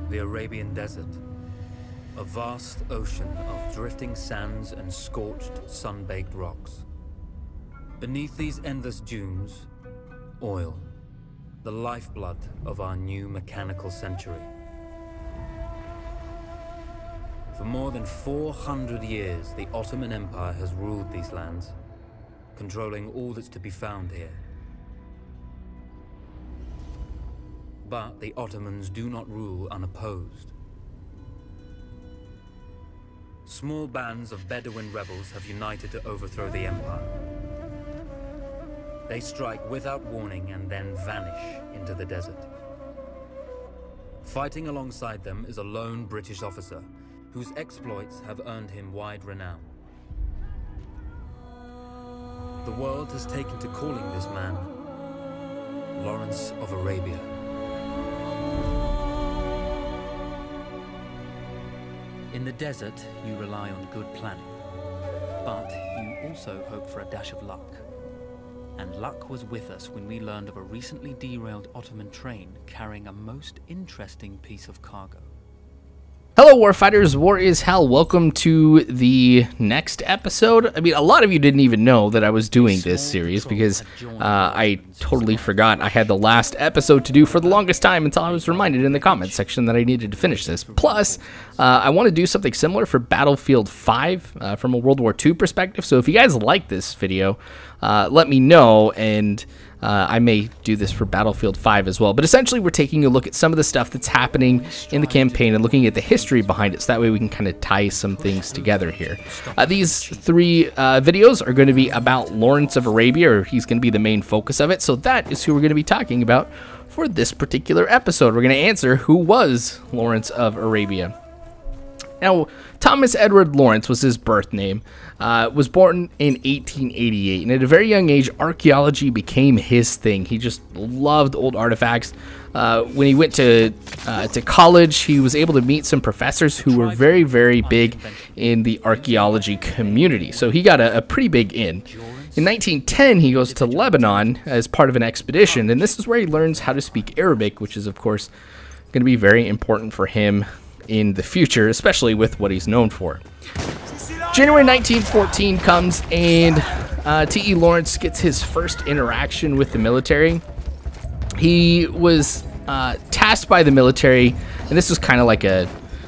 The Arabian Desert. A vast ocean of drifting sands and scorched, sun-baked rocks. Beneath these endless dunes, oil. The lifeblood of our new mechanical century. For more than 400 years, the Ottoman Empire has ruled these lands, controlling all that's to be found here. But the Ottomans do not rule unopposed. Small bands of Bedouin rebels have united to overthrow the empire. They strike without warning and then vanish into the desert. Fighting alongside them is a lone British officer whose exploits have earned him wide renown. The world has taken to calling this man Lawrence of Arabia. In the desert, you rely on good planning, but you also hope for a dash of luck. And luck was with us when we learned of a recently derailed Ottoman train carrying a most interesting piece of cargo. Hello Warfighters, War is Hell. Welcome to the next episode. I mean, a lot of you didn't even know that I was doing this series because I totally forgot I had the last episode to do for the longest time until I was reminded in the comments section that I needed to finish this. Plus, I want to do something similar for Battlefield 5 from a World War II perspective. So if you guys like this video, let me know, and I may do this for Battlefield 5 as well. But essentially, we're taking a look at some of the stuff that's happening in the campaign and looking at the history behind it, so that way we can kind of tie some things together here. These three videos are going to be about Lawrence of Arabia, or he's going to be the main focus of it. So that is who we're going to be talking about for this particular episode. We're going to answer who was Lawrence of Arabia. Now, Thomas Edward Lawrence was his birth name, was born in 1888, and at a very young age, archaeology became his thing. He just loved old artifacts. When he went to college, he was able to meet some professors who were very, very big in the archaeology community, so he got a pretty big in. In 1910, he goes to Lebanon as part of an expedition, and this is where he learns how to speak Arabic, which is, of course, going to be very important for him in the future, especially with what he's known for. January 1914 comes, and T.E. Lawrence gets his first interaction with the military. He was tasked by the military, and this was kind of like I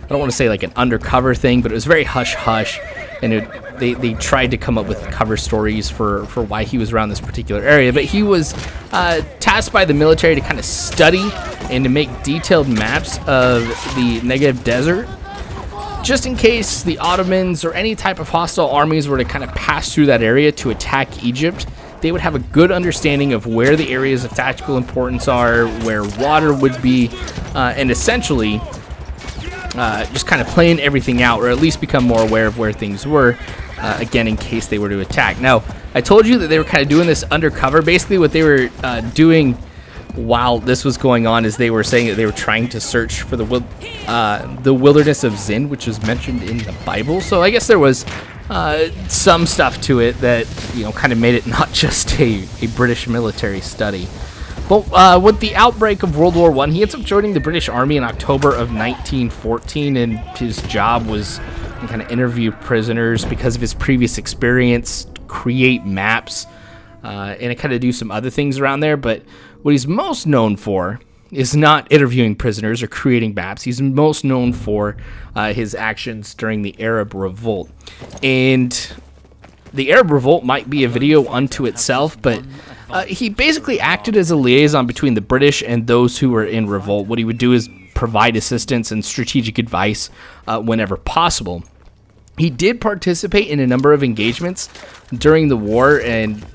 don't want to say like an undercover thing, but it was very hush-hush, and they tried to come up with cover stories for why he was around this particular area. But he was tasked by the military to kind of study and to make detailed maps of the Negev Desert, just in case the Ottomans or any type of hostile armies were to kind of pass through that area to attack Egypt. They would have a good understanding of where the areas of tactical importance are, where water would be, and essentially just kind of plan everything out, or at least become more aware of where things were, again, in case they were to attack. Now, I told you that they were kind of doing this undercover. Basically, what they were doing while this was going on is they were saying that they were trying to search for the wilderness of Zin, which is mentioned in the Bible. So I guess there was some stuff to it that, you know, kind of made it not just a British military study. But with the outbreak of World War I, he ends up joining the British Army in October of 1914, and his job was to kind of interview prisoners because of his previous experience, create maps, and kind of do some other things around there. But what he's most known for is not interviewing prisoners or creating maps. He's most known for his actions during the Arab Revolt. And the Arab Revolt might be a video unto itself, but he basically acted as a liaison between the British and those who were in revolt. What he would do is provide assistance and strategic advice whenever possible. He did participate in a number of engagements during the war and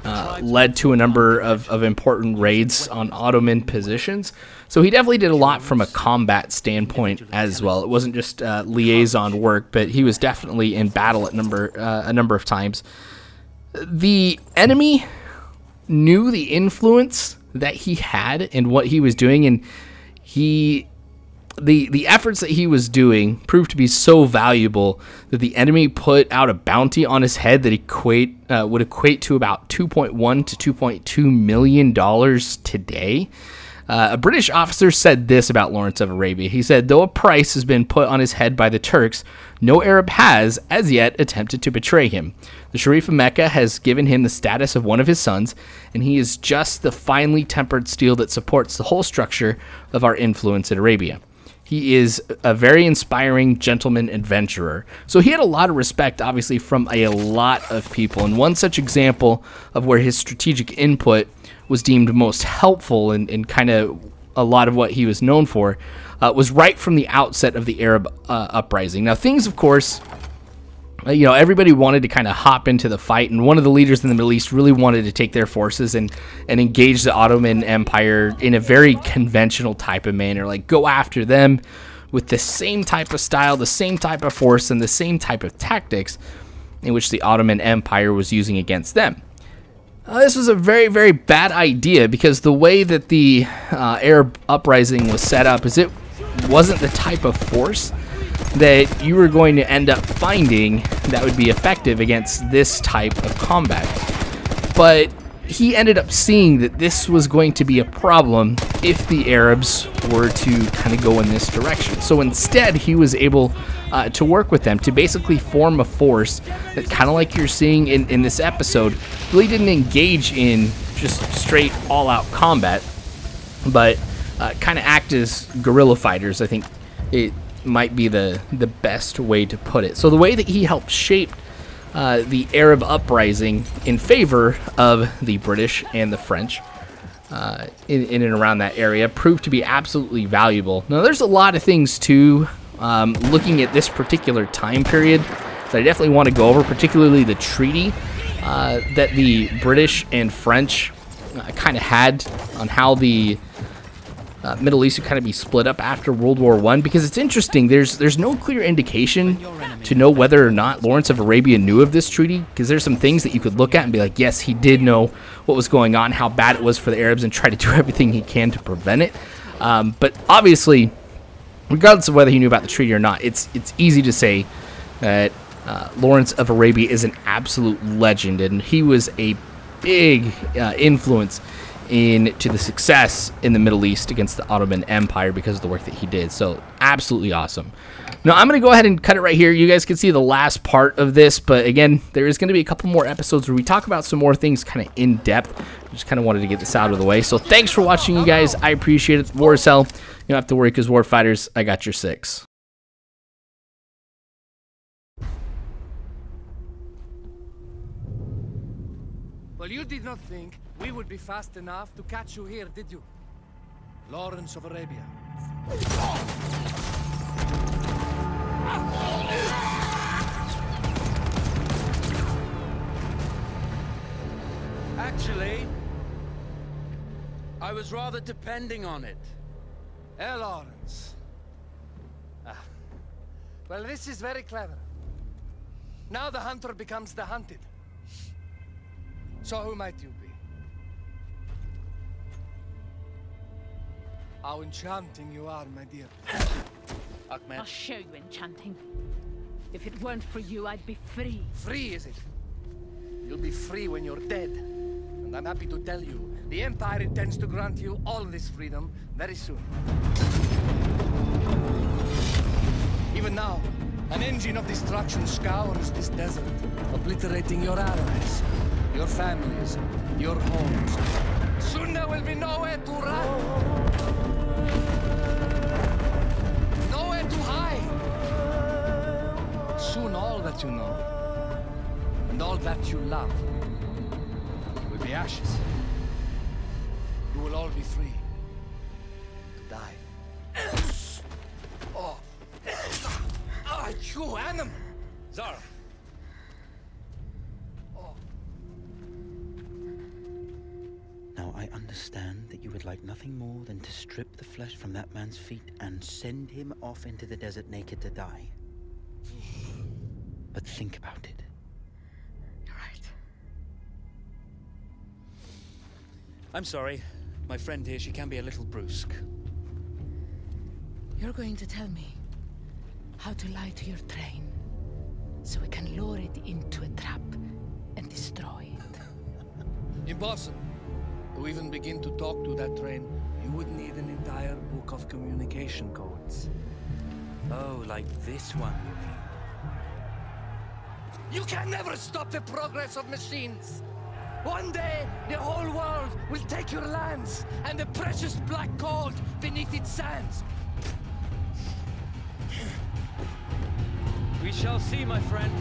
led to a number of important raids on Ottoman positions. So he definitely did a lot from a combat standpoint as well. It wasn't just liaison work, but he was definitely in battle at a number of times. The enemy knew the influence that he had and what he was doing, and the efforts that he was doing proved to be so valuable that the enemy put out a bounty on his head that would equate to about $2.1 to $2.2 million today. A British officer said this about Lawrence of Arabia. He said, though a price has been put on his head by the Turks, no Arab has, as yet, attempted to betray him. The Sharif of Mecca has given him the status of one of his sons, and he is just the finely tempered steel that supports the whole structure of our influence in Arabia. He is a very inspiring gentleman adventurer. So he had a lot of respect, obviously, from a lot of people. And one such example of where his strategic input was deemed most helpful and kind of a lot of what he was known for was right from the outset of the Arab uprising. Now, things, of course, everybody wanted to kind of hop into the fight, and one of the leaders in the Middle East really wanted to take their forces and engage the Ottoman Empire in a very conventional type of manner, like go after them with the same type of style, the same type of force, and the same type of tactics in which the Ottoman Empire was using against them. This was a very, very bad idea because the way that the Arab uprising was set up is it wasn't the type of force that you were going to end up finding that would be effective against this type of combat. But he ended up seeing that this was going to be a problem if the Arabs were to kind of go in this direction. So instead, he was able to work with them to basically form a force that, kind of like you're seeing in this episode, really didn't engage in just straight all-out combat, but kind of act as guerrilla fighters. I think it might be the best way to put it. So the way that he helped shape the Arab uprising in favor of the British and the French in and around that area proved to be absolutely valuable. Now, there's a lot of things too, looking at this particular time period, that I definitely want to go over, particularly the treaty that the British and French kind of had on how the Middle East would kind of be split up after World War I, because it's interesting. There's no clear indication to know whether or not Lawrence of Arabia knew of this treaty, because there's some things that you could look at and be like, yes, he did know what was going on, how bad it was for the Arabs, and try to do everything he can to prevent it. But obviously, regardless of whether he knew about the treaty or not, it's easy to say that Lawrence of Arabia is an absolute legend, and he was a big influence into the success in the Middle East against the Ottoman Empire because of the work that he did. So absolutely awesome. Now I'm going to go ahead and cut it right here. You guys can see the last part of this, but again, there is going to be a couple more episodes where we talk about some more things kind of in depth. Just kind of wanted to get this out of the way. So thanks for watching, you guys. I appreciate it. War is hell. You don't have to worry, because Warfighters, I got your 6. Well, you did not think we would be fast enough to catch you here, did you? Lawrence of Arabia. Actually, I was rather depending on it. Lawrence. Well, this is very clever. Now the hunter becomes the hunted. So who might you be? How enchanting you are, my dear. Ahmed. I'll show you enchanting. If it weren't for you, I'd be free. Free, is it? You'll be free when you're dead. And I'm happy to tell you, the Empire intends to grant you all this freedom very soon. Even now, an engine of destruction scours this desert, obliterating your allies, your families, your homes. Soon there will be nowhere to run. Nowhere to hide. Soon all that you know, and all that you love, will be ashes. You will all be free to die. Oh. Ah, you animal! Zara. Now I understand that you would like nothing more than to strip the flesh from that man's feet and send him off into the desert naked to die. But think about it. You're right. I'm sorry. My friend here, she can be a little brusque. You're going to tell me how to lie to your train, so we can lure it into a trap and destroy it. Impossible. To even begin to talk to that train, you would need an entire book of communication codes. Oh, like this one, you mean? You can never stop the progress of machines! One day, the whole world will take your lands and the precious black gold beneath its sands. We shall see, my friend.